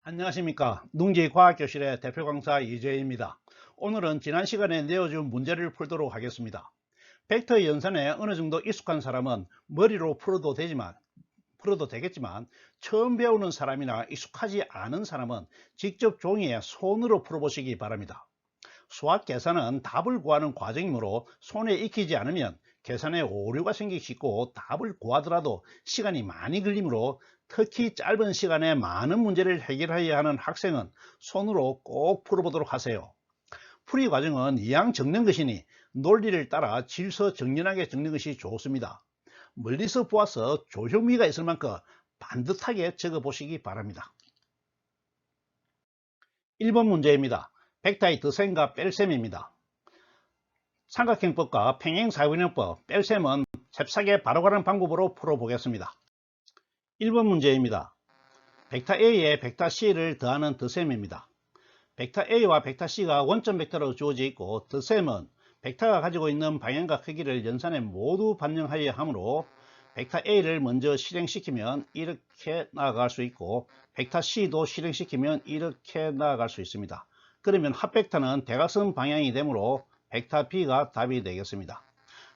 안녕하십니까. 농지과학교실의 대표 강사 이재입니다. 오늘은 지난 시간에 내어준 문제를 풀도록 하겠습니다. 벡터의 연산에 어느 정도 익숙한 사람은 머리로 풀어도 되겠지만 처음 배우는 사람이나 익숙하지 않은 사람은 직접 종이에 손으로 풀어보시기 바랍니다. 수학 계산은 답을 구하는 과정이므로 손에 익히지 않으면 계산에 오류가 생기기 쉽고 답을 구하더라도 시간이 많이 걸리므로 특히 짧은 시간에 많은 문제를 해결해야 하는 학생은 손으로 꼭 풀어보도록 하세요. 풀이 과정은 이왕 적는 것이니 논리를 따라 질서 정연하게 적는 것이 좋습니다. 멀리서 보아서 조형미가 있을 만큼 반듯하게 적어 보시기 바랍니다. 1번 문제입니다. 벡터의 덧셈과 뺄셈입니다. 삼각형법과 평행사변형법, 뺄셈은 잽싸게 바로가는 방법으로 풀어보겠습니다. 1번 문제입니다. 벡터 A에 벡터 C를 더하는 덧셈입니다. 벡터 A와 벡터 C가 원점 벡터로 주어져 있고 덧셈은 벡터가 가지고 있는 방향과 크기를 연산에 모두 반영하여야 하므로 벡터 A를 먼저 실행시키면 이렇게 나아갈 수 있고 벡터 C도 실행시키면 이렇게 나아갈 수 있습니다. 그러면 합벡터는 대각선 방향이 되므로 벡터 B가 답이 되겠습니다.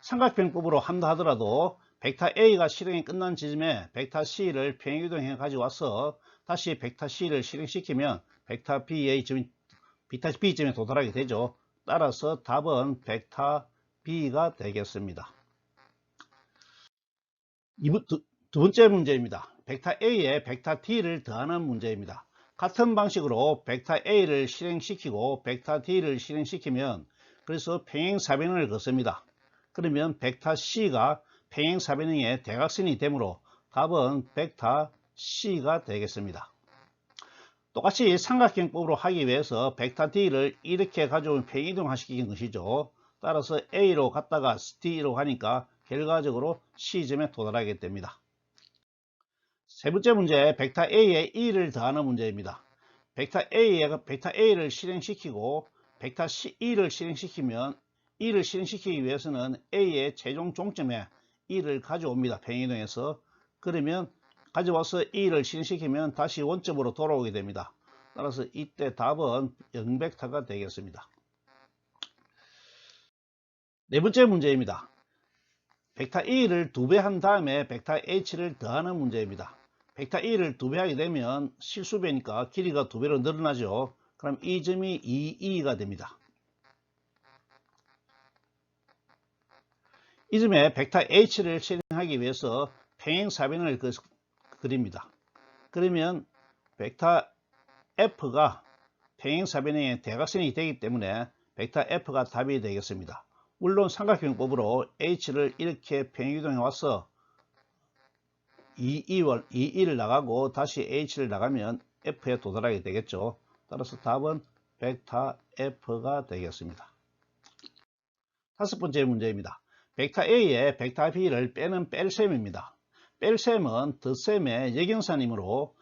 삼각형법으로 한다 하더라도 벡터 A가 실행이 끝난 지점에 벡터 C를 평행이동해 가져와서 다시 벡터 C를 실행시키면 벡터 B점에 도달하게 되죠. 따라서 답은 벡터 B가 되겠습니다. 두 번째 문제입니다. 벡터 A에 벡터 D를 더하는 문제입니다. 같은 방식으로 벡터 A를 실행시키고 벡터 D를 실행시키면 그래서 평행사변형을 걷습니다. 그러면 벡터 C가 평행사변형의 대각선이 되므로 답은 벡터 C가 되겠습니다. 똑같이 삼각형법으로 하기 위해서 벡터 D를 이렇게 가져오면 평행이동시키는 것이죠. 따라서 A로 갔다가 D로 가니까 결과적으로 C점에 도달하게 됩니다. 세 번째 문제, 벡터 A에 E를 더하는 문제입니다. 벡터 A를 실행시키고 벡터 E를 실행시키면 E를 실행시키기 위해서는 A의 최종 종점에 E를 가져옵니다. 평행이동해서. 그러면 가져와서 E를 실행시키면 다시 원점으로 돌아오게 됩니다. 따라서 이때 답은 0벡터가 되겠습니다. 네 번째 문제입니다. 벡터 E를 2배 한 다음에 벡터 H를 더하는 문제입니다. 벡터 E를 2배 하게 되면 실수배니까 길이가 2배로 늘어나죠. 그럼 이 점이 2E가 됩니다. 이 점에 벡터 H를 실행하기 위해서 평행사변을 그립니다. 그러면 벡터 F가 평행사변형의 대각선이 되기 때문에 벡터 F가 답이 되겠습니다. 물론 삼각형법으로 H를 이렇게 평행이동해 와서 2E를 나가고 다시 H를 나가면 F에 도달하게 되겠죠. 따라서 답은 벡터 F가 되겠습니다. 다섯 번째 문제입니다. 벡터 A에 벡터 B를 빼는 뺄셈입니다. 뺄셈은 덧셈의 역영산이므로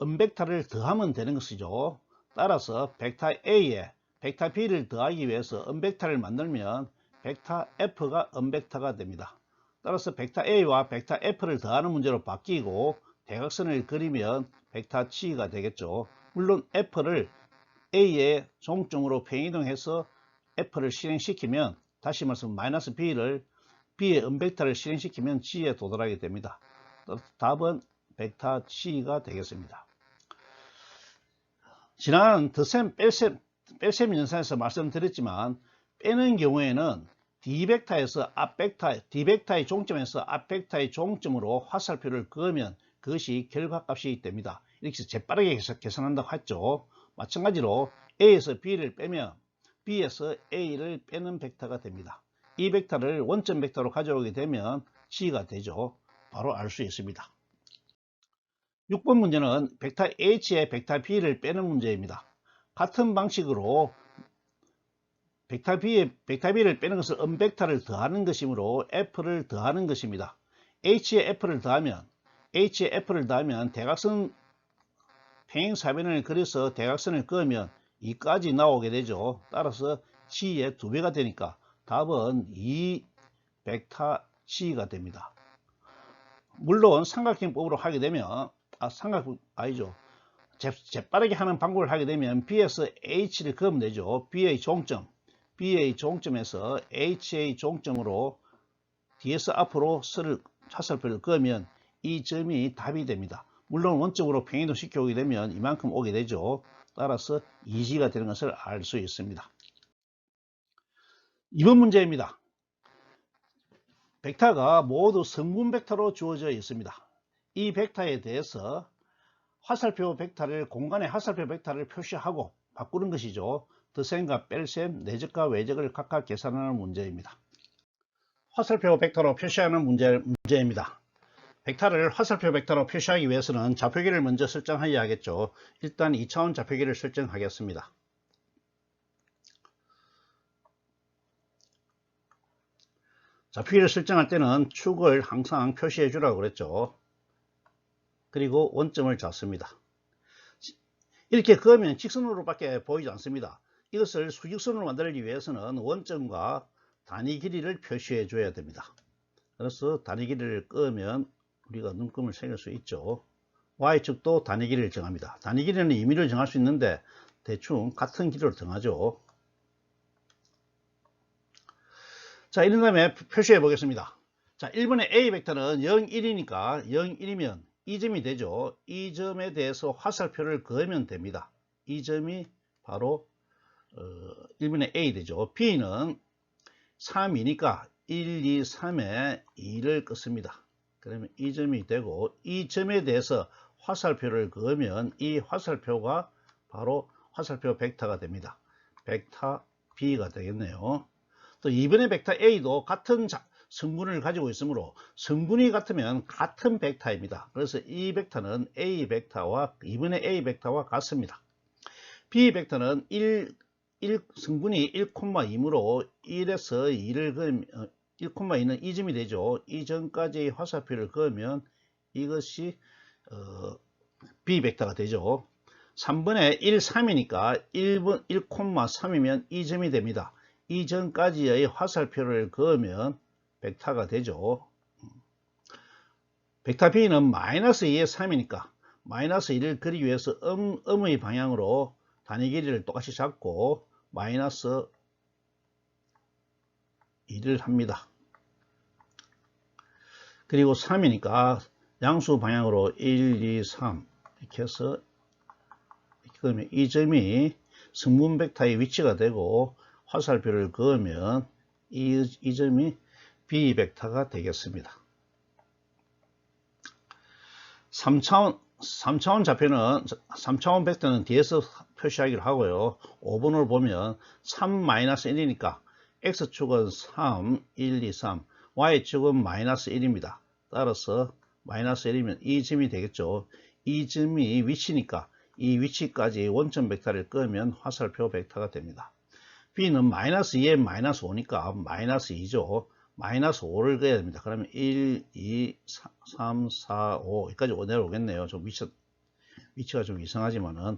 음벡터를 더하면 되는 것이죠. 따라서 벡터 A에 벡터 B를 더하기 위해서 음벡터를 만들면 벡터 F가 음벡터가 됩니다. 따라서 벡터 A와 벡터 F를 더하는 문제로 바뀌고 대각선을 그리면 벡터 G가 되겠죠. 물론 F를 A의 종점으로 평행이동해서 F를 실행시키면 다시 말해서 마이너스 B의 음벡터를 실행시키면 G에 도달하게 됩니다. 답은 벡터 G가 되겠습니다. 지난 덧셈, 뺄셈 연산에서 말씀드렸지만 빼는 경우에는 D벡터의 종점에서 앞벡터의 종점으로 화살표를 그으면 그것이 결과값이 됩니다. 이렇게 재빠르게 계산한다고 했죠. 마찬가지로 A에서 B를 빼면 B에서 A를 빼는 벡터가 됩니다. 이 벡터를 원점 벡터로 가져오게 되면 G가 되죠. 바로 알 수 있습니다. 6번 문제는 벡터 H에 벡터 B를 빼는 문제입니다. 같은 방식으로 벡터 B를 빼는 것은 음벡터를 더하는 것이므로 F를 더하는 것입니다. H에 F를 더하면 대각선 평행사변을 그려서 대각선을 그으면 2까지 나오게 되죠. 따라서 G의 2배가 되니까 답은 2벡터 G가 됩니다. 물론 삼각형법으로 하게 되면 재빠르게 하는 방법을 하게 되면 B에서 H를 그으면 되죠. B의 종점에서 H의 종점으로 뒤에서 앞으로 화살표를 그으면 이 점이 답이 됩니다. 물론 원점으로 평행이동 시켜 오게 되면 이만큼 오게 되죠. 따라서 2G가 되는 것을 알 수 있습니다. 2번 문제입니다. 벡터가 모두 성분 벡터로 주어져 있습니다. 이 벡터에 대해서 화살표 벡터를 공간의 화살표 벡터를 표시하고 바꾸는 것이죠. 덧셈과 뺄셈, 내적과 외적을 각각 계산하는 문제입니다. 화살표 벡터로 표시하는 문제입니다. 벡터를 화살표 벡터로 표시하기 위해서는 좌표기를 먼저 설정해야 하겠죠. 일단 2차원 좌표기를 설정하겠습니다. 좌표기를 설정할 때는 축을 항상 표시해 주라고 그랬죠. 그리고 원점을 잡습니다. 이렇게 그으면 직선으로 밖에 보이지 않습니다. 이것을 수직선으로 만들기 위해서는 원점과 단위 길이를 표시해 줘야 됩니다. 그래서 단위 길이를 끄면 우리가 눈금을 새길 수 있죠. Y축도 단위 길이를 정합니다. 단위 길이는 임의를 정할 수 있는데 대충 같은 길이로 정하죠. 자, 이런 다음에 표시해 보겠습니다. 자, 1번의 A 벡터는 0, 1이니까 0, 1이면 이 점이 되죠. 이 점에 대해서 화살표를 그으면 됩니다. 이 점이 바로 1번의 A 되죠. B는 3이니까 1, 2, 3에 2를 긋습니다. 그러면 이 점이 되고 이 점에 대해서 화살표를 그으면 이 화살표가 바로 화살표 벡터가 됩니다. 벡터 B가 되겠네요. 또 이번에 벡터 A도 같은 성분을 가지고 있으므로 성분이 같으면 같은 벡터입니다. 그래서 이 벡터는 A 벡터와 이번에 A 벡터와 같습니다. B 벡터는 성분이 1,2이므로 1에서 2를 그으면 1,2는 이 점이 되죠. 이 점까지 화살표를 그으면 이것이 B 벡터가 되죠. 3번에 1, 3이니까 1,3이면 이 점이 됩니다. 이 점까지의 화살표를 그으면 벡터가 되죠. 벡터 B는 마이너스 2에 3이니까 마이너스 1을 그리기 위해서 음의 방향으로 단위 길이를 똑같이 잡고 마이너스 2를 합니다. 그리고 3이니까 양수 방향으로 1, 2, 3 이렇게 해서 그러면 이 점이 성분 벡터의 위치가 되고 화살표를 그으면 이 점이 B 벡터가 되겠습니다. 3차원 좌표는 3차원 벡터는 뒤에서 표시하기로 하고요. 5번을 보면 3-1이니까 X축은 3, 1, 2, 3 Y축은 마이너스 1입니다. 따라서 마이너스 1이면 이 점이 되겠죠. 이 점이 위치니까 이 위치까지 원점 벡터를 끄면 화살표 벡터가 됩니다. B는 마이너스 2에 마이너스 5니까 마이너스 2죠. 마이너스 5를 그어야 됩니다. 그러면 1, 2, 3, 4, 5 여기까지 내려오겠네요. 좀 위치가 좀 이상하지만은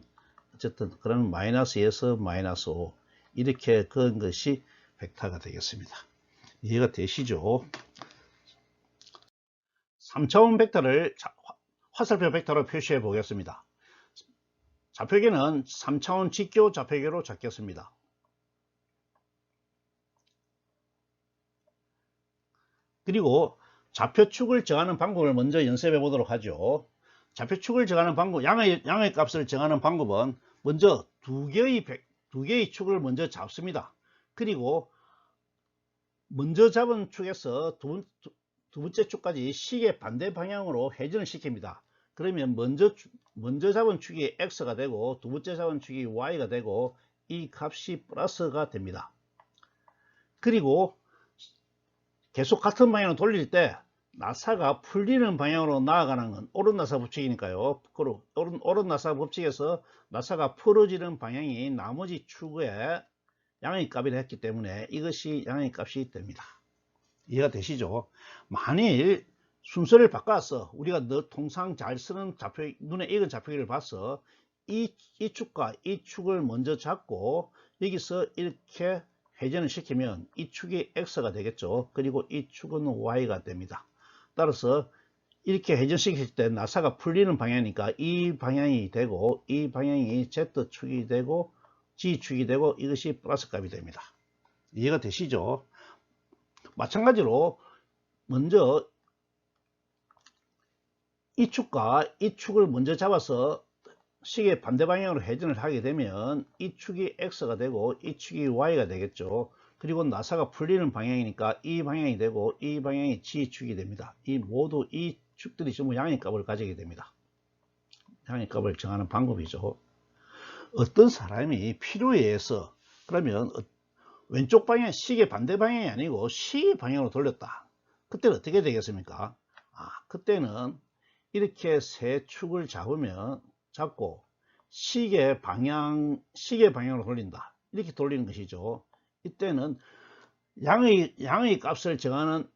어쨌든 그러면 마이너스 2에서 마이너스 5 이렇게 그은 것이 벡터가 되겠습니다. 이해가 되시죠? 3차원 벡터를 화살표 벡터로 표시해 보겠습니다. 좌표계는 3차원 직교 좌표계로 잡겠습니다. 그리고 좌표축을 정하는 방법을 먼저 연습해 보도록 하죠. 좌표축을 정하는 방법, 양의 값을 정하는 방법은 먼저 두 개의 축을 먼저 잡습니다. 그리고 먼저 잡은 축에서 두 번째 축까지 시계 반대 방향으로 회전을 시킵니다. 그러면 먼저 잡은 축이 X가 되고 두 번째 잡은 축이 Y가 되고 이 값이 플러스가 됩니다. 그리고 계속 같은 방향으로 돌릴 때 나사가 풀리는 방향으로 나아가는 건 오른 나사 법칙이니까요. 오른 나사 법칙에서 나사가 풀어지는 방향이 나머지 축의 양의 값이라 했기 때문에 이것이 양의 값이 됩니다. 이해가 되시죠? 만일 순서를 바꿔서 우리가 통상 잘 쓰는 눈에 익은 좌표기를 봐서 이 축과 이 축을 먼저 잡고 여기서 이렇게 회전을 시키면 이 축이 X가 되겠죠. 그리고 이 축은 Y가 됩니다. 따라서 이렇게 회전시킬 때 나사가 풀리는 방향이니까 이 방향이 되고 이 방향이 Z축이 되고 G축이 되고 이것이 플러스 값이 됩니다. 이해가 되시죠? 마찬가지로 먼저 이 축과 이 축을 먼저 잡아서 시계 반대 방향으로 회전을 하게 되면 이 축이 X가 되고 이 축이 Y가 되겠죠. 그리고 나사가 풀리는 방향이니까 이 방향이 되고 이 방향이 G축이 됩니다. 모두 이 축들이 전부 양의값을 가지게 됩니다. 양의값을 정하는 방법이죠. 어떤 사람이 필요에 의해서 그러면 왼쪽 방향 시계 반대 방향이 아니고 시계 방향으로 돌렸다. 그때는 어떻게 되겠습니까? 그때는 이렇게 세 축을 잡고 시계 방향으로 돌린다. 이렇게 돌리는 것이죠. 이때는 양의 값을 정하는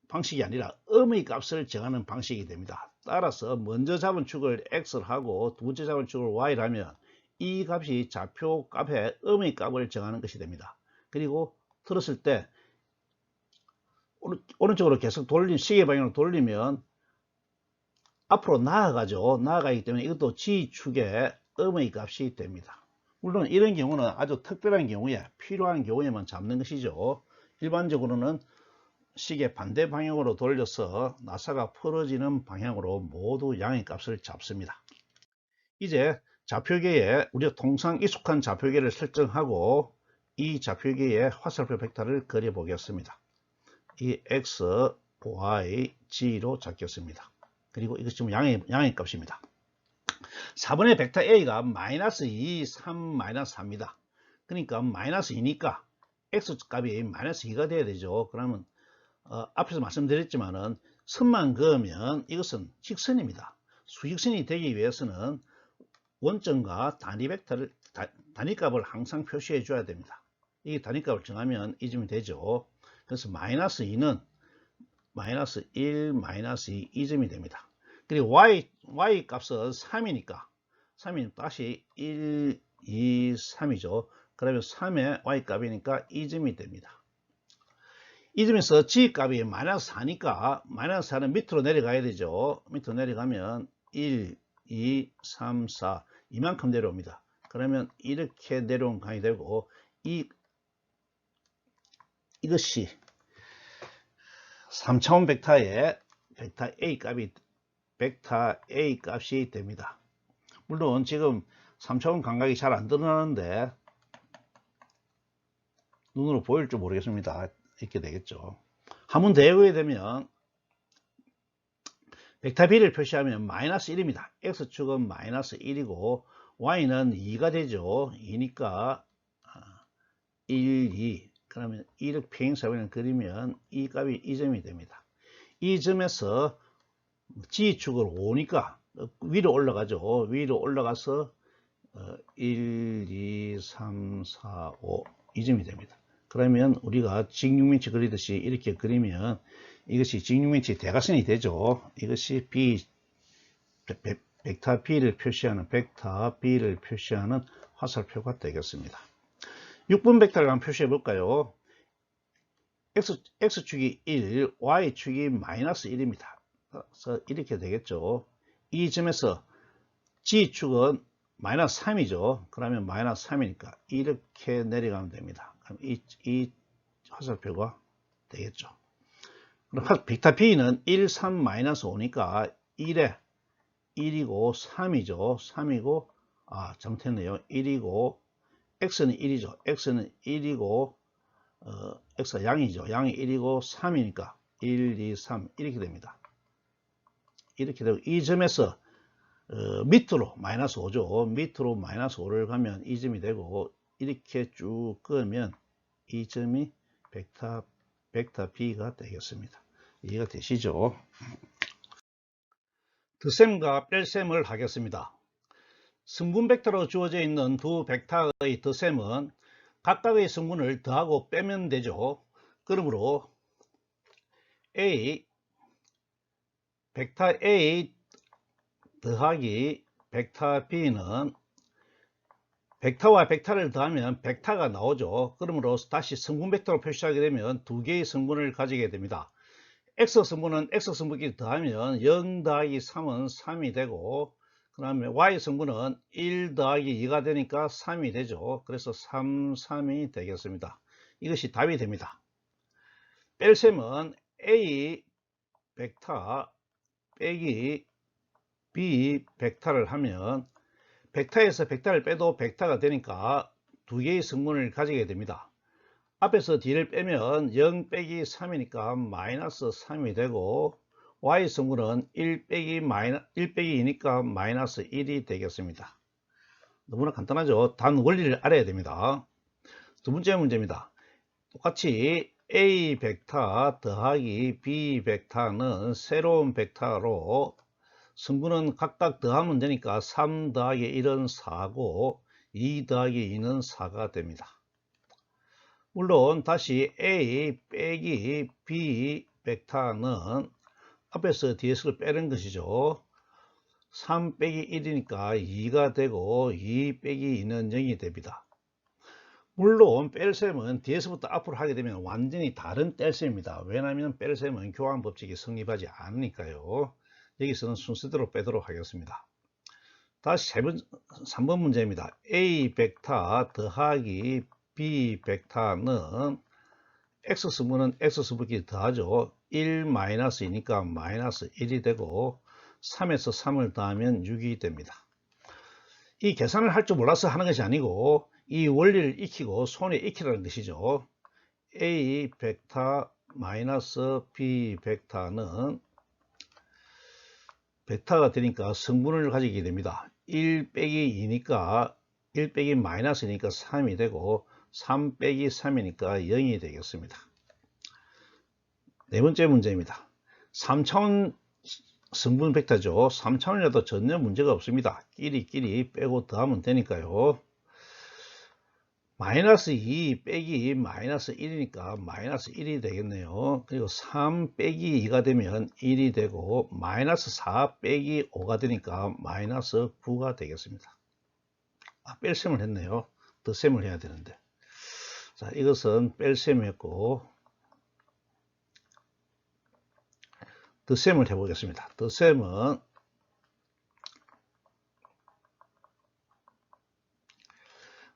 방식이 아니라 음의 값을 정하는 방식이 됩니다. 따라서 먼저 잡은 축을 X를 하고 두 번째 잡은 축을 Y를 하면 이 값이 좌표 값에 음의 값을 정하는 것이 됩니다. 그리고 들었을 때 오른쪽으로 계속 시계 방향으로 돌리면 앞으로 나아가죠. 나아가기 때문에 이것도 G축의 음의 값이 됩니다. 물론 이런 경우는 아주 특별한 경우에 필요한 경우에만 잡는 것이죠. 일반적으로는 시계 반대 방향으로 돌려서 나사가 풀어지는 방향으로 모두 양의 값을 잡습니다. 이제 좌표계에 우리가 통상 익숙한 좌표계를 설정하고 이 좌표계에 화살표 벡터를 그려 보겠습니다. 이 X, Y, G로 잡겠습니다. 그리고 이것 지금 양의 값입니다. 4번의 벡터 A가 마이너스 2, 3, 마이너스 4입니다. 그러니까 마이너스 2니까 X 값이 마이너스 2가 돼야 되죠. 그러면 앞에서 말씀드렸지만은 선만 그으면 이것은 직선입니다. 수직선이 되기 위해서는 원점과 단위값을 항상 표시해 줘야 됩니다. 이 단위값을 정하면 이 점이 되죠. 그래서 마이너스 2는 마이너스 1, 마이너스 2, 이 점이 됩니다. 그리고 y 값은 3이니까 3이 다시 1, 2, 3이죠. 그러면 3의 y 값이니까 이 점이 됩니다. 이 점에서 G 값이 마이너스 4니까 마이너스 4는 밑으로 내려가야 되죠. 밑으로 내려가면 1, 2, 3, 4 이만큼 내려옵니다. 그러면 이렇게 내려온 강이 되고 이것이 3차원 벡터의 벡터 A 값이 됩니다. 물론 지금 3차원 감각이 잘 안 드러나는데 눈으로 보일지 모르겠습니다. 이렇게 되겠죠. 한번 더 외우게 되면 벡터 B를 표시하면 마이너스 1입니다. X축은 마이너스 1이고 Y는 2가 되죠. 2니까 1, 2 그러면 이렇게 평행사변을 그리면 이 값이 이 점이 됩니다. 이 점에서 G축을 5니까 위로 올라가죠. 위로 올라가서 1, 2, 3, 4, 5 이 점이 됩니다. 그러면 우리가 직육면체 그리듯이 이렇게 그리면 이것이 직육면체 대각선이 되죠. 이것이 벡터 B를 표시하는 화살표가 되겠습니다. 6번 벡터를 한번 표시해 볼까요? X축이 1, Y축이 마이너스 1입니다. 그래서 이렇게 되겠죠. 이 점에서 G축은 마이너스 3이죠. 그러면 마이너스 3이니까 이렇게 내려가면 됩니다. 그럼 이 화살표가 되겠죠. 그럼 벡터 B는 1, 3, 마이너스 5니까 1에 1이고 3이죠. 3이고 잘못했네요. 1이고 X는 1이죠. X는 1이고 X가 양이죠. 양이 1이고 3이니까 1, 2, 3 이렇게 됩니다. 이렇게 되고 이 점에서 밑으로 마이너스 5죠. 밑으로 마이너스 5를 가면 이 점이 되고 이렇게 쭉 그으면 이 점이 벡터 B가 되겠습니다. 이해가 되시죠? 덧셈과 뺄셈을 하겠습니다. 성분 벡터로 주어져 있는 두 벡터의 덧셈은 각각의 성분을 더하고 빼면 되죠. 그러므로 벡터 A 더하기 벡터 B는 벡터와 벡터를 더하면 벡터가 나오죠. 그러므로 다시 성분 벡터로 표시하게 되면 두 개의 성분을 가지게 됩니다. x성분은 x성분끼리 더하면 0 더하기 3은 3이 되고, 그 다음에 y성분은 1 더하기 2가 되니까 3이 되죠. 그래서 3, 3이 되겠습니다. 이것이 답이 됩니다. 뺄셈은 a 벡터 빼기 b 벡터를 하면 벡터에서 벡터를 빼도 벡터가 되니까 두 개의 성분을 가지게 됩니다. 앞에서 d를 빼면 0 빼기 3이니까 마이너스 3이 되고, y성분은 1 빼기 2니까 마이너스 1이 되겠습니다. 너무나 간단하죠. 단 원리를 알아야 됩니다. 두 번째 문제입니다. 똑같이 a 벡터 더하기 b 벡터는 새로운 벡터로 성분은 각각 더하면 되니까 3 더하기 1은 4고 2 더하기 2는 4가 됩니다. 물론 다시 a 빼기 b 벡터는 앞에서 ds를 빼는 것이죠. 3 빼기 1이니까 2가 되고 2 빼기 2는 0이 됩니다. 물론 뺄셈은 ds부터 앞으로 하게 되면 완전히 다른 뗄셈입니다. 왜냐하면 뺄셈은 교환 법칙이 성립하지 않으니까요. 여기서는 순서대로 빼도록 하겠습니다. 다시 3번 문제입니다. a 벡터 더하기 b 벡터는 x성분은 x성분끼리 더하죠. 1 마이너스이니까 마이너스 1이 되고 3에서 3을 더하면 6이 됩니다. 이 계산을 할 줄 몰라서 하는 것이 아니고 이 원리를 익히고 손에 익히라는 것이죠. a 벡터 마이너스 b 벡터는 벡터가 되니까 성분을 가지게 됩니다. 1 빼기 2니까 1 빼기 마이너스니까 3이 되고 3 빼기 3이니까 0이 되겠습니다. 네 번째 문제입니다. 3차원 성분 벡터죠. 3차원이라도 전혀 문제가 없습니다. 끼리 빼고 더하면 되니까요. 마이너스 2 빼기 마이너스 1이니까 마이너스 1이 되겠네요. 그리고 3 빼기 2가 되면 1이 되고 마이너스 4 빼기 5가 되니까 마이너스 9가 되겠습니다. 뺄셈을 했네요. 덧셈을 해야 되는데. 자, 이것은 뺄셈이었고 덧셈을 해보겠습니다. 덧셈은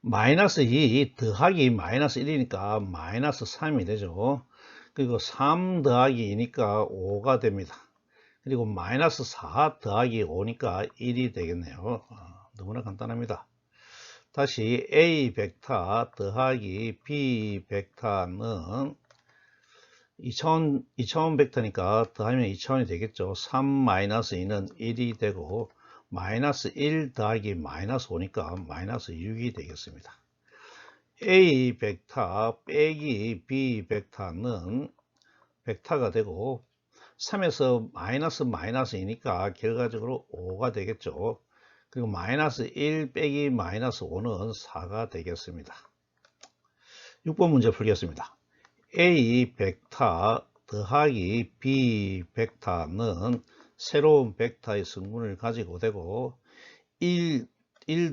마이너스 2 더하기 마이너스 1이니까 마이너스 3이 되죠. 그리고 3 더하기 2니까 5가 됩니다. 그리고 마이너스 4 더하기 5니까 1이 되겠네요. 너무나 간단합니다. 다시 a 벡터 더하기 b 벡터는 2차원 벡터니까 더하면 2차원이 되겠죠. 3 마이너스 2는 1이 되고 마이너스 1 더하기 마이너스 5니까 마이너스 6이 되겠습니다. a 벡터 빼기 b 벡터는 벡터가 되고 3에서 마이너스 마이너스이니까 결과적으로 5가 되겠죠. 그리고 마이너스 1 빼기 마이너스 5는 4가 되겠습니다. 6번 문제 풀겠습니다. a 벡터 더하기 b 벡터는 새로운 벡터의 성분을 가지고 되고 1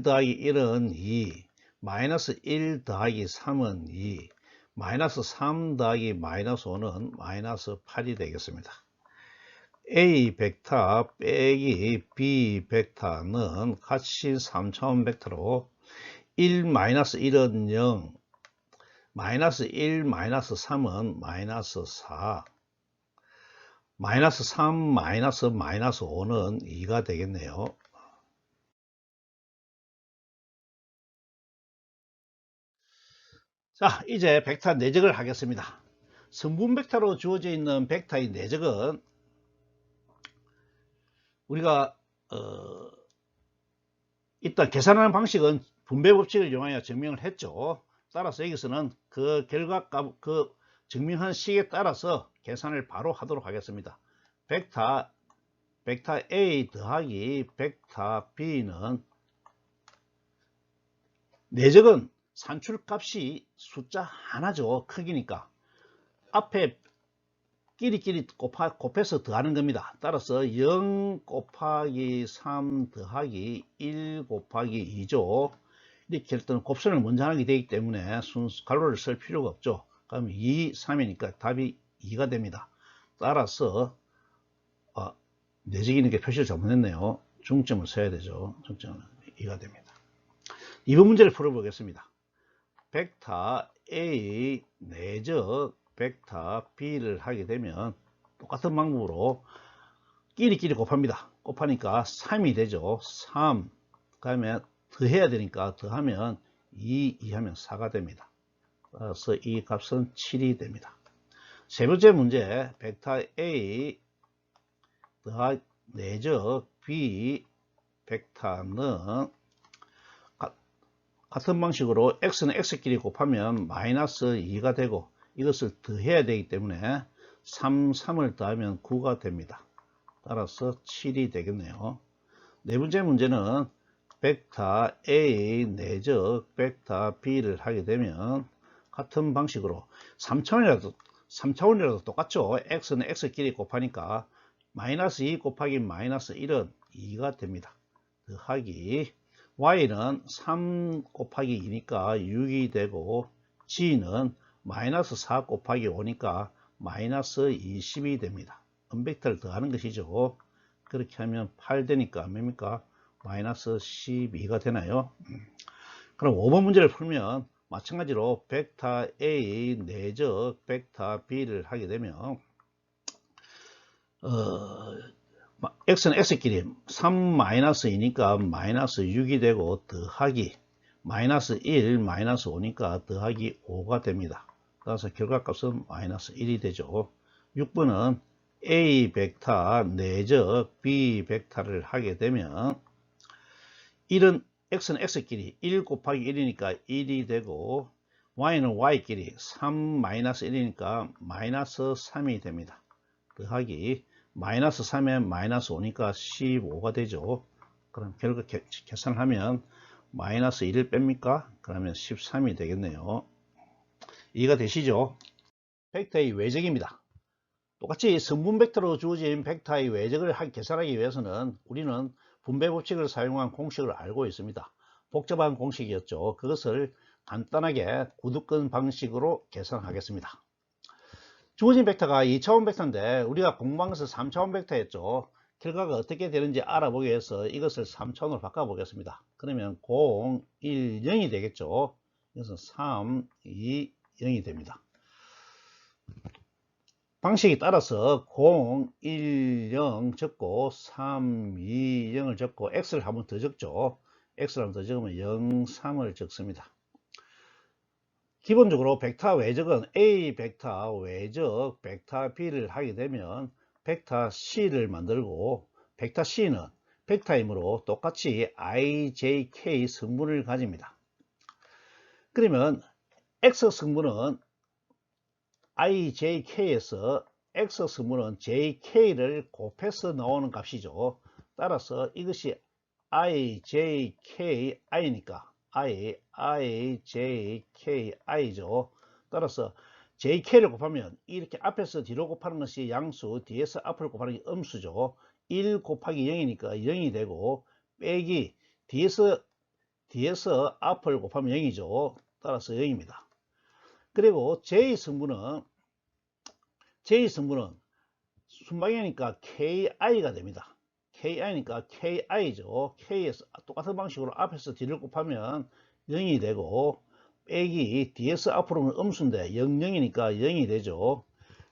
더하기 1은 2, 마이너스 1 더하기 3은 2, 마이너스 3 더하기 마이너스 5는 마이너스 8이 되겠습니다. a 벡터 빼기 b 벡터는 같이 3차원 벡터로 1 마이너스 1은 0, 마이너스 1 마이너스 3은 마이너스 4, 마이너스 3 마이너스 5는 2가 되겠네요. 자, 이제 벡터 내적을 하겠습니다. 성분 벡터로 주어져 있는 벡터의 내적은 우리가 일단 계산하는 방식은 분배 법칙을 이용하여 증명을 했죠. 따라서 여기서는 그 결과값, 그 증명한 식에 따라서 계산을 바로 하도록 하겠습니다. 벡터 A 더하기 벡터 B는 내적은 산출값이 숫자 하나죠. 크기니까 앞에 끼리끼리 곱해서 더하는 겁니다. 따라서 0 곱하기 3 더하기 1 곱하기 2죠. 이렇게 할 때는 곱선을 먼저 하게 되기 때문에 순수 가로를 쓸 필요가 없죠. 그럼 2, 3이니까 답이 2가 됩니다. 따라서 내적인 게 표시를 잘못했네요. 중점을 써야 되죠. 중점은 2가 됩니다. 2번 문제를 풀어보겠습니다. 벡터 A 내적 벡터 B를 하게 되면 똑같은 방법으로 끼리끼리 곱합니다. 곱하니까 3이 되죠. 3, 그 다음에 더해야 되니까 더하면 2 하면 4가 됩니다. 따라서 이 값은 7이 됩니다. 세 번째 문제, 벡터 A 더하기 내적 B 벡터는 같은 방식으로 x는 x끼리 곱하면 마이너스 2가 되고 이것을 더해야 되기 때문에 3을 더하면 9가 됩니다. 따라서 7이 되겠네요. 네 번째 문제는 벡터 A 내적 벡터 B를 하게 되면 같은 방식으로 3차원이라도 똑같죠. x는 x끼리 곱하니까 마이너스 2 곱하기 마이너스 1은 2가 됩니다. 더하기 y는 3 곱하기 2니까 6이 되고 g는 마이너스 4 곱하기 5니까 마이너스 20이 됩니다. 음벡터를 더하는 것이죠. 그렇게 하면 8 되니까 뭡니까? 마이너스 12가 되나요? 그럼 5번 문제를 풀면 마찬가지로 벡터 A 내적 벡터 B를 하게 되면 x는 x끼리 3-2니까 마이너스 6이 되고 더하기 마이너스 1 마이너스 5니까 더하기 5가 됩니다. 따라서 결과값은 마이너스 1이 되죠. 6번은 A 벡터 내적 B 벡터를 하게 되면 1은 x는 x끼리 1 곱하기 1이니까 1이 되고 y는 y끼리 3-1이니까 마이너스 3이 됩니다. 더하기 마이너스 3에 마이너스 5니까 15가 되죠. 그럼 결국 계산을 하면 마이너스 1을 뺍니까? 그러면 13이 되겠네요. 이해가 되시죠? 벡터의 외적입니다. 똑같이 성분 벡터로 주어진 벡터의 외적을 계산하기 위해서는 우리는 분배 법칙을 사용한 공식을 알고 있습니다. 복잡한 공식이었죠. 그것을 간단하게 구두근 방식으로 계산하겠습니다. 주어진 벡터가 2차원 벡터인데 우리가 공부한 것은 3차원 벡터였죠. 결과가 어떻게 되는지 알아보기 위해서 이것을 3차원으로 바꿔 보겠습니다. 그러면 0, 1, 0이 되겠죠. 이것은 3, 2, 0이 됩니다. 방식에 따라서 0, 1, 0 적고 3, 2, 0을 적고 x를 한번 더 적죠. x를 한번 더 적으면 0, 3을 적습니다. 기본적으로 벡터 외적은 A 벡터 외적 벡터 B를 하게 되면 벡터 C를 만들고 벡터 C는 벡터이므로 똑같이 I, J, K 성분을 가집니다. 그러면 X 성분은 I, J, K에서 X 성분은 J, K를 곱해서 나오는 값이죠. 따라서 이것이 I, J, K, I니까 I, J, K, I죠. 따라서 J, K를 곱하면 이렇게 앞에서 뒤로 곱하는 것이 양수, 뒤에서 앞을 곱하는 게 음수죠. 1 곱하기 0이니까 0이 되고 빼기 뒤에서 앞을 곱하면 0이죠. 따라서 0입니다. 그리고 J 성분은 순방향이니까 KI가 됩니다. KI니까 KI죠. K에서 똑같은 방식으로 앞에서 뒤를 곱하면 0이 되고 빼기 뒤에서 앞으로는 음수인데 0이니까 0이 되죠.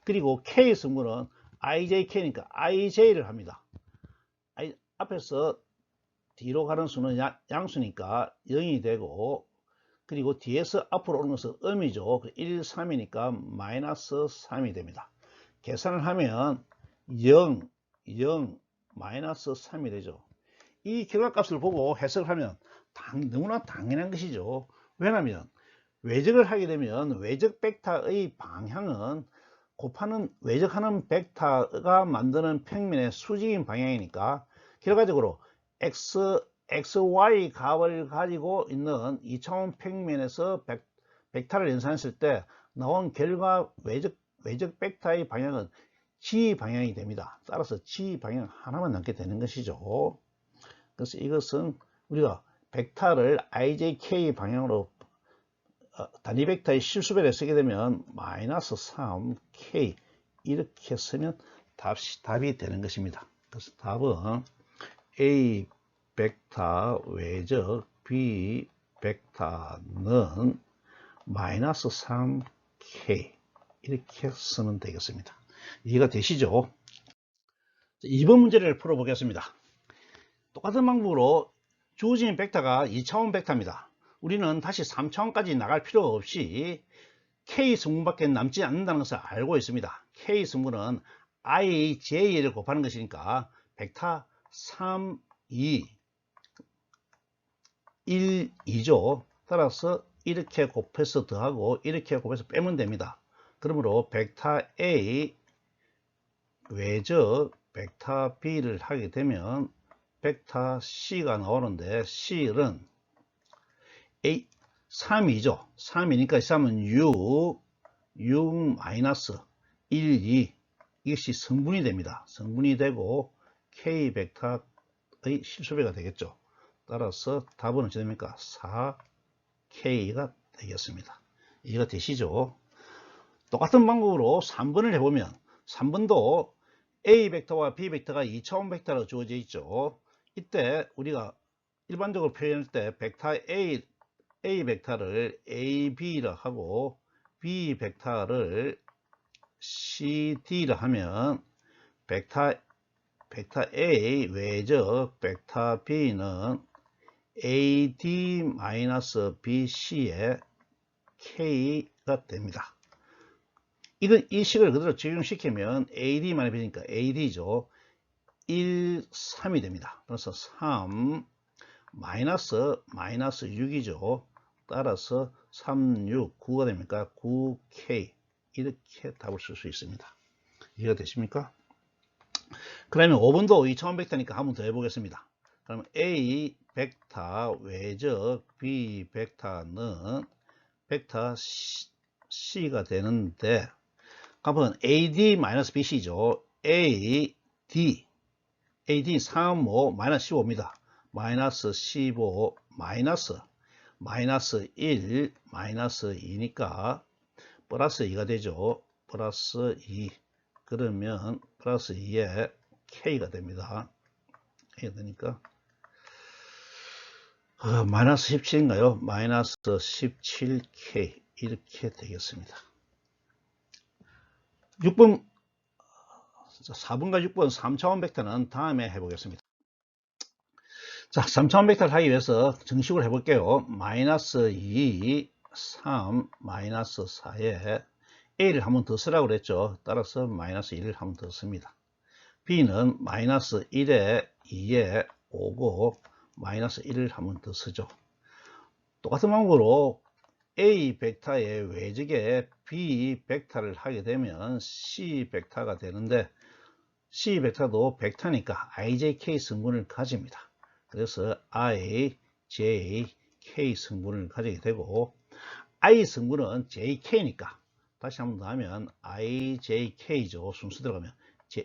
그리고 K 성분은 IJK니까 IJ를 합니다. 앞에서 뒤로 가는 수는 양수니까 0이 되고 그리고 뒤에서 앞으로 오는 것은 음이죠. 1, 3이니까 마이너스 3이 됩니다. 계산을 하면 0, 0, 마이너스 3이 되죠. 이 결과값을 보고 해석을 하면 너무나 당연한 것이죠. 왜냐하면 외적을 하게 되면 외적 벡터의 방향은 곱하는 외적하는 벡터가 만드는 평면의 수직인 방향이니까 결과적으로 XY 값을 가지고 있는 2차원 평면에서 벡터를 연산했을 때 나온 결과 외적 벡터의 방향은 G 방향이 됩니다. 따라서 G 방향 하나만 남게 되는 것이죠. 그래서 이것은 우리가 벡터를 IJK 방향으로 단위 벡터의 실수배를 쓰게 되면 마이너스 3K 이렇게 쓰면 답이 되는 것입니다. 그래서 답은 A 벡터 외적 B 벡터는 마이너스 3K 이렇게 쓰면 되겠습니다. 이해가 되시죠? 2번 문제를 풀어보겠습니다. 똑같은 방법으로 주어진 벡터가 2차원 벡터입니다. 우리는 다시 3차원까지 나갈 필요 없이 K 승분밖에 남지 않는다는 것을 알고 있습니다. K 승분은 I, J를 곱하는 것이니까 벡터 3, 2, 1, 2죠. 따라서 이렇게 곱해서 더하고 이렇게 곱해서 빼면 됩니다. 그러므로 벡터 A 외적 벡터 B를 하게 되면 벡터 C가 나오는데 C는 3이죠. 3이니까 3은 6 마이너스 1, 2 이것이 성분이 됩니다. 성분이 되고 K 벡터의 실수배가 되겠죠. 따라서 답은 어찌 됩니까? 4K가 되겠습니다. 이해가 되시죠? 똑같은 방법으로 3번을 해보면 3번도 A 벡터와 B 벡터가 2차원 벡터로 주어져 있죠. 이때 우리가 일반적으로 표현할 때 벡터 A 벡터를 AB라 하고 B 벡터를 CD라 하면 벡터 A 외적 벡터 B는 AD-BC의 K가 됩니다. 이 식을 그대로 적용시키면 AD-B니까 AD죠. 1, 3이 됩니다. 그래서 3 마이너스 6이죠. 따라서 3, 6, 9가 됩니까? 9K 이렇게 답을 쓸 수 있습니다. 이해가 되십니까? 그러면 5번도 2차원 벡터니까 한번 더 해보겠습니다. 그러면 A 벡터 외적 B 벡터는 벡터 C가 되는데 값은 AD-BC죠. AD 3, 5, 마이너스 15입니다. 마이너스 15, 마이너스 1, 마이너스 2니까 플러스 2가 되죠. 플러스 2. 그러면 플러스 2에 K가 됩니다. K가 되니까 마이너스 17인가요? 마이너스 17K 이렇게 되겠습니다. 4번과 6번 3차원 벡터는 다음에 해보겠습니다. 자, 3차원 벡터를 하기 위해서 정식으로 해볼게요. 마이너스 2, 3, 마이너스 4에 A를 한번 더 쓰라고 그랬죠. 따라서 마이너스 1을 한번 더 씁니다. B는 마이너스 1에 2에 5고 마이너스 1을 한번 더 쓰죠. 똑같은 방법으로 A 벡터의 외적에 B 벡터를 하게 되면 C 벡터가 되는데 C 벡터도 벡터니까 IJK 성분을 가집니다. 그래서 IJK 성분을 가지게 되고 I 성분은 JK니까 다시 한번 더 하면 IJK죠. 순서대로 가면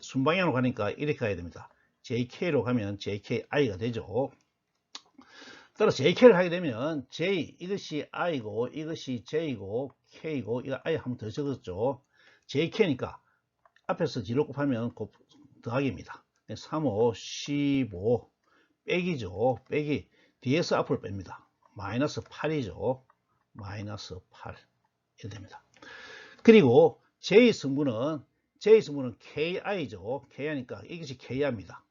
순방향으로 가니까 이렇게 가야 됩니다. JK로 가면 JKI가 되죠. 따라서 JK를 하게 되면 J 이것이 I고 이것이 J고 K고 이거 I 한번 더 적었죠. JK니까 앞에서 G를 곱하면 더하기입니다. 3, 5, 15 빼기죠. 빼기 뒤에서 앞으로 뺍니다. 마이너스 8이죠. 마이너스 8 이렇게 됩니다. 그리고 J 성분은 KI죠. KI니까 이것이 KI입니다.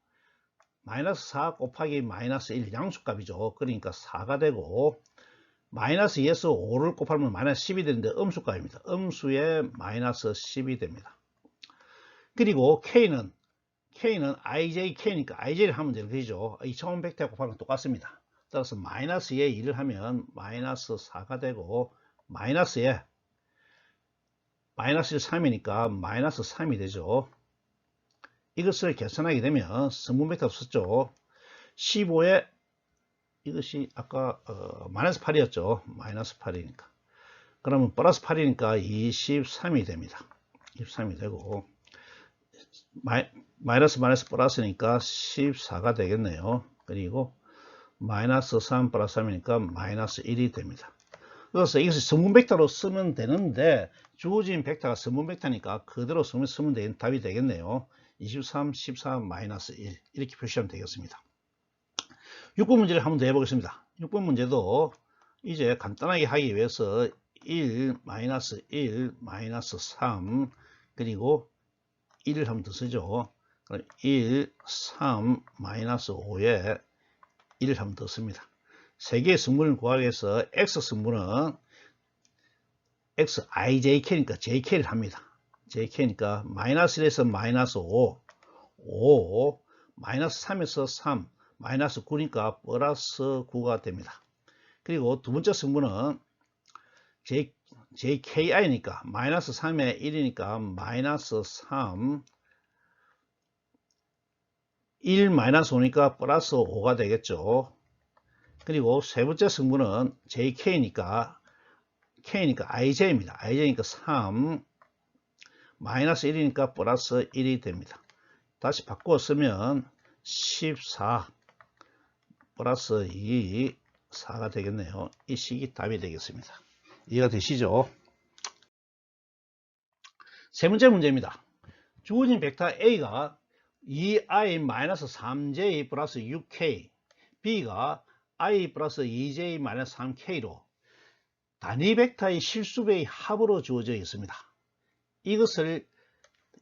마이너스 4 곱하기 마이너스 1 양수값이죠. 그러니까 4가 되고 마이너스 2에서 5를 곱하면 마이너스 10이 되는데 음수값입니다. 음수에 마이너스 10이 됩니다. 그리고 K는 IJK니까 IJ를 하면 되죠. 2차원 벡터 곱하는 건 똑같습니다. 따라서 마이너스에 2를 하면 마이너스 4가 되고 마이너스에 마이너스 3이니까 마이너스 3이 되죠. 이것을 계산하게 되면 성분 벡터 썼죠. 15에 이것이 아까 마이너스 8이었죠. 마이너스 8이니까. 그러면 플러스 8이니까 23이 됩니다. 23이 되고 마이너스 플러스니까 14가 되겠네요. 그리고 마이너스 3 플러스 3이니까 마이너스 1이 됩니다. 그래서 이것을 선분 벡터로 쓰면 되는데 주어진 벡터가 선분 벡터니까 그대로 쓰면 되는 답이 되겠네요. 23, 14, 마이너스 1 이렇게 표시하면 되겠습니다. 6번 문제를 한번 더 해보겠습니다. 6번 문제도 이제 간단하게 하기 위해서 1, 마이너스 1, 마이너스 3 그리고 1을 한번 더 쓰죠. 그럼 1, 3, 마이너스 5에 1을 한번 더 씁니다. 세 개의 승분을 구하기 위해서 x 승분은 xijk니까 jk를 합니다. jk니까 마이너스 1에서 마이너스 5, 5, 마이너스 3에서 3, 마이너스 9니까 플러스 9가 됩니다. 그리고 두 번째 승분은 jki니까 마이너스 3에 1이니까 마이너스 3, 1 마이너스 5니까 플러스 5가 되겠죠. 그리고 세 번째 승분은 jk니까 ij입니다. ij니까 3 마이너스 1이니까 플러스 1이 됩니다. 다시 바꾸어 쓰면 14 플러스 2 4가 되겠네요. 이 식이 답이 되겠습니다. 이해가 되시죠? 세 번째 문제입니다. 주어진 벡터 A가 2i-3j 플러스 6k, B가 i 플러스 2j 마이너스 3k로 단위 벡터의 실수배의 합으로 주어져 있습니다. 이것을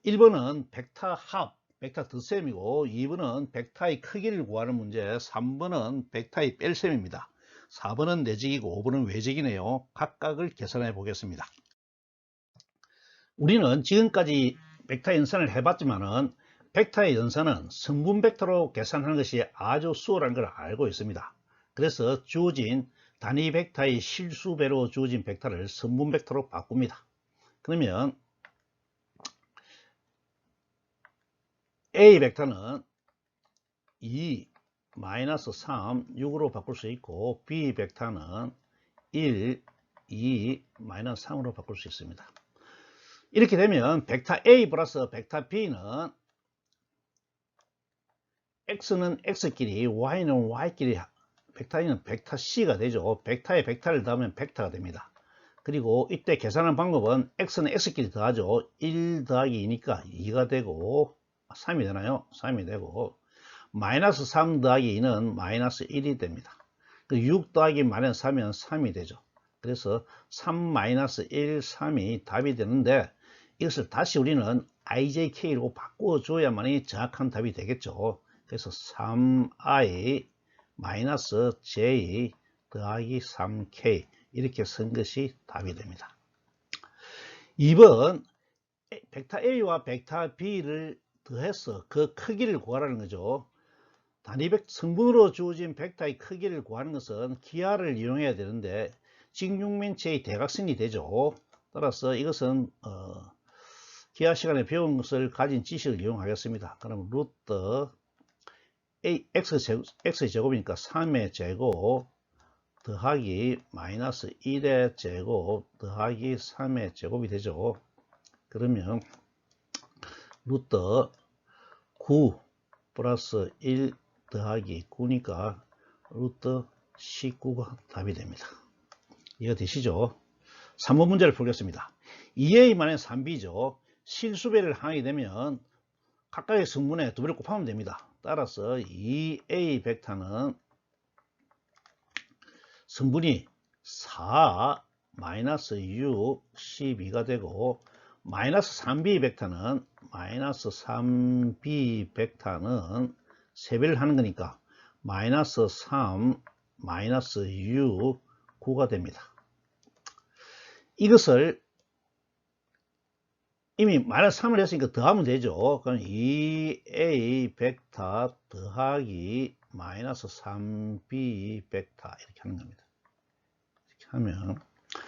1번은 벡터 합, 벡터 덧셈이고 2번은 벡터의 크기를 구하는 문제, 3번은 벡터의 뺄셈입니다. 4번은 내직이고 5번은 외직이네요. 각각을 계산해 보겠습니다. 우리는 지금까지 벡터 연산을 해봤지만은 벡터의 연산은 성분 벡터로 계산하는 것이 아주 수월한 걸 알고 있습니다. 그래서 주어진 단위 벡터의 실수배로 주어진 벡터를 성분 벡터로 바꿉니다. 그러면 A 벡터는 2, 마이너스 3, 6으로 바꿀 수 있고 B 벡터는 1, 2, 마이너스 3으로 바꿀 수 있습니다. 이렇게 되면 벡터 A 플러스 벡터 B는 X는 X끼리 Y는 Y끼리 벡터 A는 벡터 C가 되죠. 벡터에 벡터를 더하면 벡터가 됩니다. 그리고 이때 계산하는 방법은 X는 X끼리 더하죠. 1 더하기 2니까 2가 되고 3이 되나요? 3이 되고 마이너스 3 더하기 2는 마이너스 1이 됩니다. 6 더하기 마이너스 3이면 3이 되죠. 그래서 3 마이너스 1, 3이 답이 되는데 이것을 다시 우리는 ijk로 바꿔줘야만이 정확한 답이 되겠죠. 그래서 3i 마이너스 j 더하기 3k 이렇게 쓴 것이 답이 됩니다. 2번 벡터 A와 벡터 B를 더해서 그 크기를 구하라는 거죠. 단위 성분으로 주어진 벡터의 크기를 구하는 것은 기하를 이용해야 되는데 직육면체의 대각선이 되죠. 따라서 이것은 기하 시간에 배운 것을 가진 지식을 이용하겠습니다. 그럼 루트 x의 제곱이니까 3의 제곱 더하기 마이너스 1의 제곱 더하기 3의 제곱이 되죠. 그러면 루트 9 플러스 1 더하기 9니까 루트 19가 답이 됩니다. 이해가 되시죠? 3번 문제를 풀겠습니다. 2a-3b죠. 실수배를 하게 되면 각각의 성분에 두 배를 곱하면 됩니다. 따라서 2a 벡터는 성분이 4, 마이너스 6, 12가 되고 마이너스 3b 벡터는 마이너스 3b 벡터는 세배를 하는 거니까 마이너스 3, 마이너스 6, 9가 됩니다. 이것을 이미 마이너스 3을 했으니까 더하면 되죠. 그럼 2a 벡터 더하기 마이너스 3b 벡터 이렇게 하는 겁니다. 이렇게 하면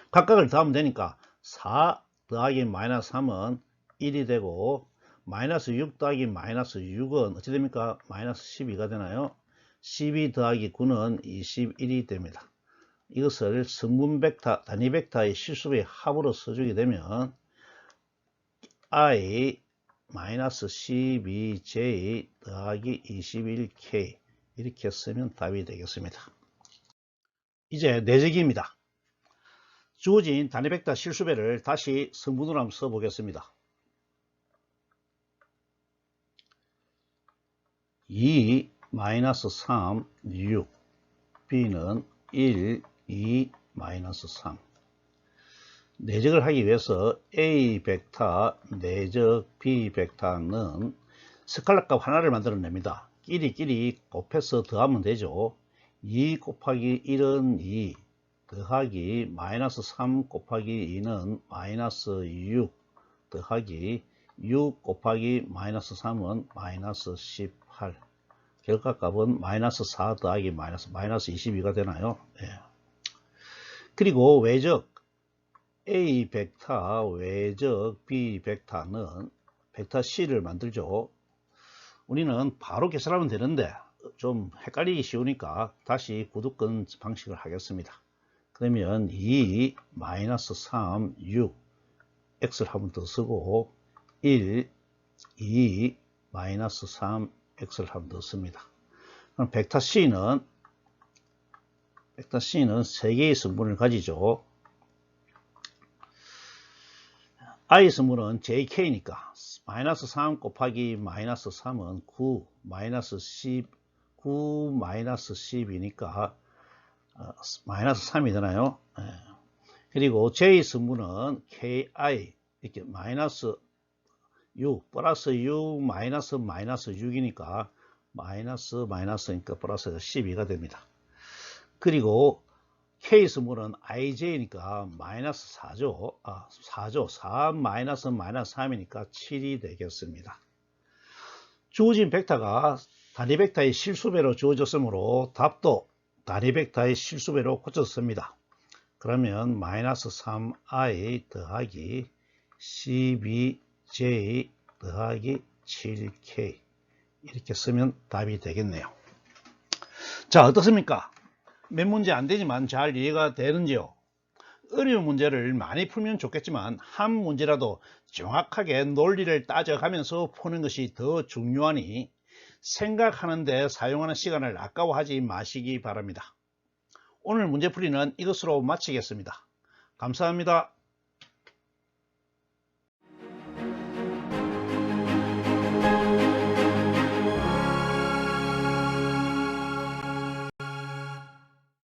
각각을 더하면 되니까 4 더하기 마이너스 3은 1이 되고 마이너스 6 더하기 마이너스 6은 어찌 됩니까? 마이너스 12가 되나요? 12 더하기 9는 21이 됩니다. 이것을 성분 벡터, 단위 벡터의 실수배의 합으로 써주게 되면 i 마이너스 12j 더하기 21k 이렇게 쓰면 답이 되겠습니다. 이제 내적입니다. 주어진 단위 벡터 실수배를 다시 성분으로 한번 써보겠습니다. 2, 마이너스 3, 6, b는 1, 2, 마이너스 3. 내적을 하기 위해서 a 벡터 내적 b 벡터는 스칼라 값 하나를 만들어냅니다. 끼리끼리 곱해서 더하면 되죠. 2 곱하기 1은 2 더하기 마이너스 3 곱하기 2는 마이너스 6 더하기 6 곱하기 마이너스 3은 마이너스 18. 결과값은 마이너스 4 더하기 마이너스 22가 되나요? 네. 그리고 외적 A 벡터 외적 B 벡터는 벡터 C를 만들죠. 우리는 바로 계산하면 되는데 좀 헷갈리기 쉬우니까 다시 구두근 방식을 하겠습니다. 그러면 2, 마이너스 3, 6 X를 한 번 더 쓰고 1, 2, 마이너스 3 X를 한 번 더 씁니다. 그럼 벡터 C는 3개의 성분을 가지죠. I 성분은 JK니까 마이너스 3 곱하기 마이너스 3은 9 마이너스 10 9 마이너스 10이니까 마이너스 3이 되나요? 그리고 J 성분은 KI 이렇게 마이너스 6 플러스 6 마이너스 6이니까 마이너스니까 플러스가 12가 됩니다. 그리고 K 성분은 IJ니까 마이너스 4죠. 4 마이너스 3이니까 7이 되겠습니다. 주어진 벡터가 단위 벡터의 실수배로 주어졌으므로 답도 단위 벡터의 실수배로 고쳤습니다. 그러면 마이너스 3i 더하기 12j 더하기 7k 이렇게 쓰면 답이 되겠네요. 자, 어떻습니까? 몇 문제 안 되지만 잘 이해가 되는지요? 어려운 문제를 많이 풀면 좋겠지만 한 문제라도 정확하게 논리를 따져가면서 푸는 것이 더 중요하니 생각하는 데 사용하는 시간을 아까워하지 마시기 바랍니다. 오늘 문제풀이는 이것으로 마치겠습니다. 감사합니다.